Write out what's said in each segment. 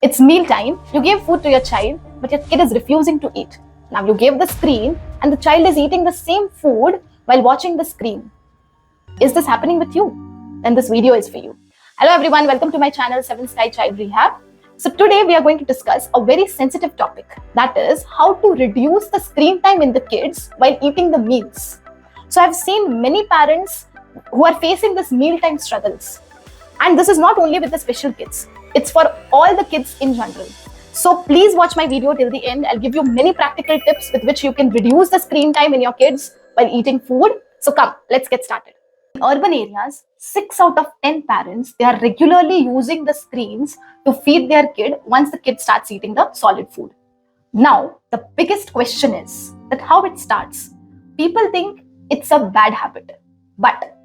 It's meal time, you gave food to your child, but your kid is refusing to eat. Now you gave the screen and the child is eating the same food while watching the screen. Is this happening with you? Then this video is for you. Hello everyone, welcome to my channel 7 Sky Child Rehab. So today we are going to discuss a very sensitive topic, that is how to reduce the screen time in the kids while eating the meals. So I've seen many parents who are facing this mealtime struggles. And this is not only with the special kids, it's for all the kids in general. So please watch my video till the end. I'll give you many practical tips with which you can reduce the screen time in your kids while eating food. So come, let's get started. In urban areas, 6 out of 10 parents, they are regularly using the screens to feed their kid once the kid starts eating the solid food. Now, the biggest question is that how it starts. People think it's a bad habit, but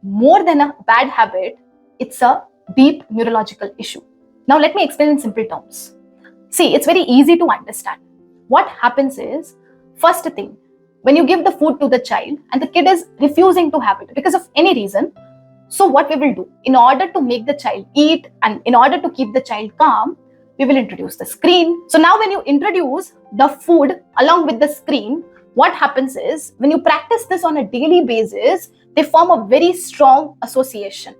more than a bad habit, it's a deep neurological issue. Now, let me explain in simple terms. See, it's very easy to understand. What happens is, first thing, when you give the food to the child and the kid is refusing to have it because of any reason, so what we will do, in order to make the child eat and in order to keep the child calm, we will introduce the screen. So now when you introduce the food along with the screen, what happens is, when you practice this on a daily basis, they form a very strong association.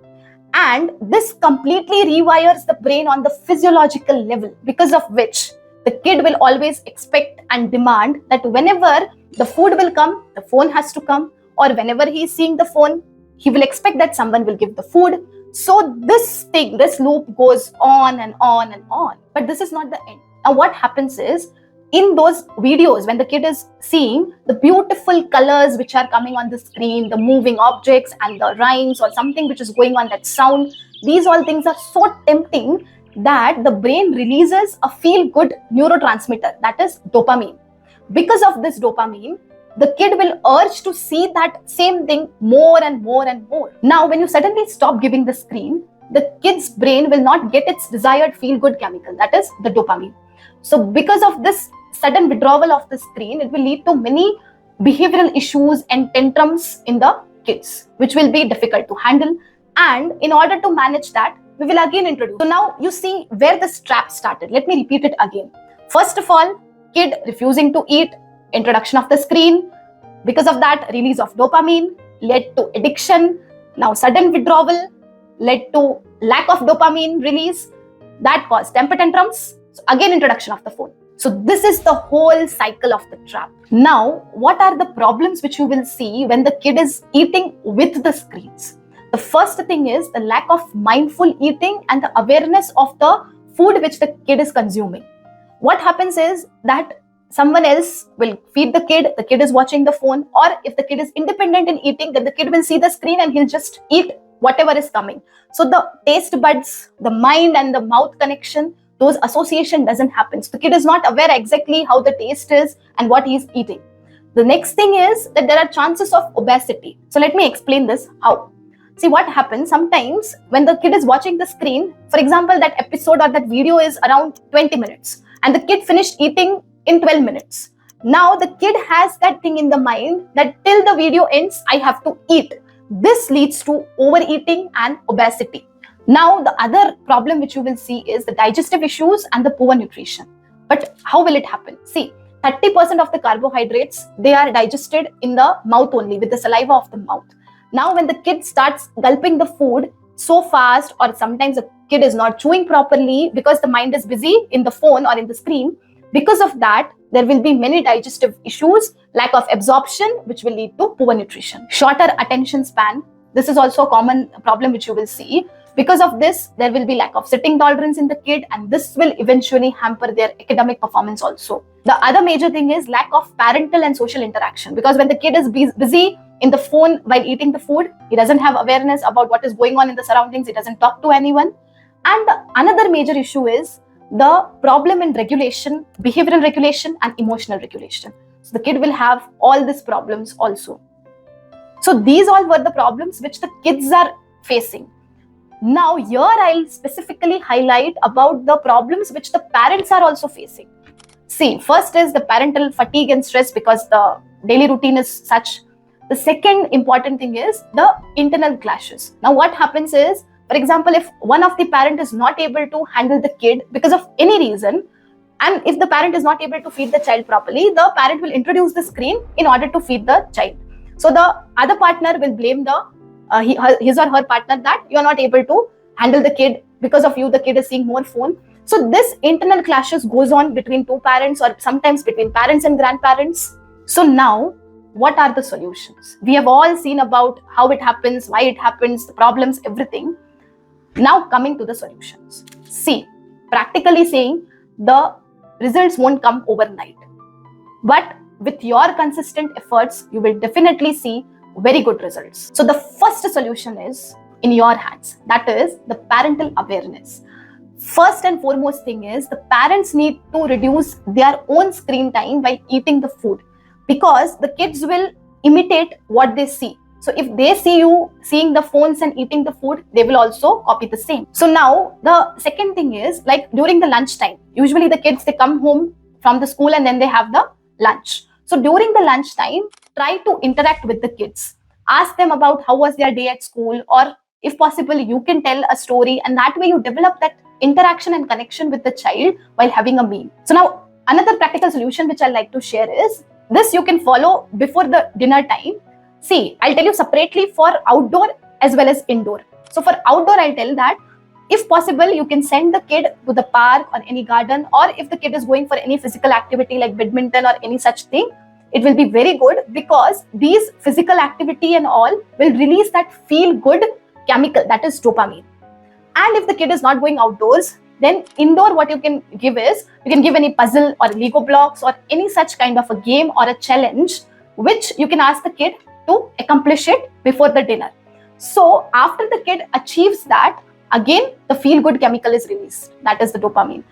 And this completely rewires the brain on the physiological level, because of which the kid will always expect and demand that whenever the food will come, the phone has to come, or whenever he is seeing the phone, he will expect that someone will give the food. So this loop goes on and on and on. But this is not the end. Now what happens is, in those videos, when the kid is seeing the beautiful colors which are coming on the screen, the moving objects and the rhymes or something which is going on, that sound, these all things are so tempting that the brain releases a feel-good neurotransmitter, that is dopamine. Because of this dopamine, the kid will urge to see that same thing more and more and more. Now, when you suddenly stop giving the screen, the kid's brain will not get its desired feel-good chemical, that is the dopamine. So because of this sudden withdrawal of the screen, it will lead to many behavioral issues and tantrums in the kids, which will be difficult to handle. And in order to manage that, we will again introduce. So now you see where this trap started. Let me repeat it again. First of all, kid refusing to eat, introduction of the screen. Because of that, release of dopamine led to addiction. Now sudden withdrawal led to lack of dopamine release. That caused temper tantrums. So again, introduction of the phone. So this is the whole cycle of the trap. Now, what are the problems which you will see when the kid is eating with the screens? The first thing is the lack of mindful eating and the awareness of the food which the kid is consuming. What happens is that someone else will feed the kid is watching the phone, or if the kid is independent in eating, then the kid will see the screen and he'll just eat whatever is coming. So the taste buds, the mind and the mouth connection, those association doesn't happen. So the kid is not aware exactly how the taste is and what he is eating. The next thing is that there are chances of obesity. So let me explain this how. See what happens sometimes when the kid is watching the screen, for example, that episode or that video is around 20 minutes and the kid finished eating in 12 minutes. Now the kid has that thing in the mind that till the video ends, I have to eat. This leads to overeating and obesity. Now, the other problem which you will see is the digestive issues and the poor nutrition. But how will it happen? See, 30% of the carbohydrates, they are digested in the mouth only, with the saliva of the mouth. Now, when the kid starts gulping the food so fast, or sometimes the kid is not chewing properly because the mind is busy in the phone or in the screen, because of that, there will be many digestive issues, lack of absorption, which will lead to poor nutrition. Shorter attention span. This is also a common problem which you will see. Because of this, there will be lack of sitting tolerance in the kid, and this will eventually hamper their academic performance also. The other major thing is lack of parental and social interaction, because when the kid is busy in the phone while eating the food, he doesn't have awareness about what is going on in the surroundings, he doesn't talk to anyone. And another major issue is the problem in regulation, behavioral regulation and emotional regulation. So the kid will have all these problems also. So these all were the problems which the kids are facing. Now here I'll specifically highlight about the problems which the parents are also facing. See, first is the parental fatigue and stress because the daily routine is such. The second important thing is the internal clashes. Now what happens is, for For example, if one of the parent is not able to handle the kid because of any reason, and if the parent is not able to feed the child properly, the parent will introduce the screen in order to feed the child. So the other partner will blame his or her partner that you are not able to handle the kid, because of you the kid is seeing more phone. So this internal clashes goes on between two parents, or sometimes between parents and grandparents. So now, what are the solutions? We have all seen about how it happens, why it happens, the problems, everything. Now coming to the solutions. See, practically saying, the results won't come overnight. But with your consistent efforts, you will definitely see very good results. So the first solution is in your hands. That is the parental awareness. First and foremost thing is, the parents need to reduce their own screen time while eating the food, because the kids will imitate what they see. So if they see you seeing the phones and eating the food, they will also copy the same. So now the second thing is, like during the lunch time, usually the kids, they come home from the school and then they have the lunch. So during the lunch time, try to interact with the kids. Ask them about how was their day at school, or if possible, you can tell a story, and that way you develop that interaction and connection with the child while having a meal. So now another practical solution which I like to share is, this you can follow before the dinner time. See, I'll tell you separately for outdoor as well as indoor. So for outdoor, I'll tell that if possible, you can send the kid to the park or any garden, or if the kid is going for any physical activity like badminton or any such thing, it will be very good, because these physical activity and all will release that feel good chemical, that is dopamine. And if the kid is not going outdoors, then indoor what you can give is, you can give any puzzle or Lego blocks or any such kind of a game or a challenge, which you can ask the kid to accomplish it before the dinner. So after the kid achieves that, again the feel good chemical is released, that is the dopamine.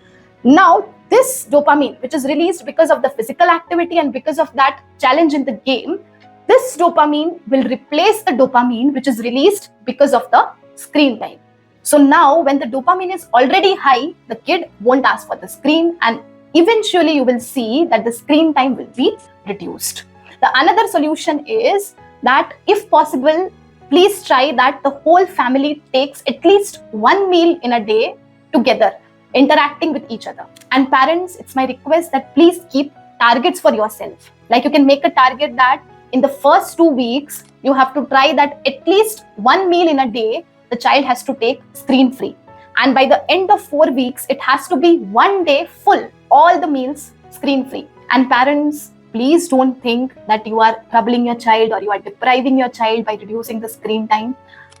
Now this dopamine, which is released because of the physical activity and because of that challenge in the game, this dopamine will replace the dopamine which is released because of the screen time. So now when the dopamine is already high, the kid won't ask for the screen, and eventually you will see that the screen time will be reduced. The another solution is that if possible, please try that the whole family takes at least one meal in a day together, interacting with each other. And parents, it's my request that please keep targets for yourself. Like you can make a target that in the first 2 weeks, you have to try that at least one meal in a day the child has to take screen free. And by the end of 4 weeks, it has to be 1 day full, all the meals screen free. And parents, please don't think that you are troubling your child or you are depriving your child by reducing the screen time.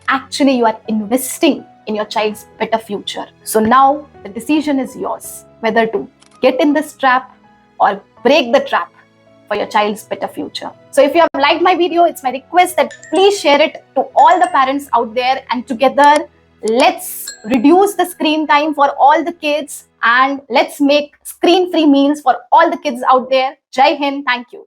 Actually, you are investing in your child's better future. So now the decision is yours, whether to get in this trap or break the trap for your child's better future. So if you have liked my video, it's my request that please share it to all the parents out there, and together let's reduce the screen time for all the kids, and let's make screen-free meals for all the kids out there. Jai Hind. Thank you.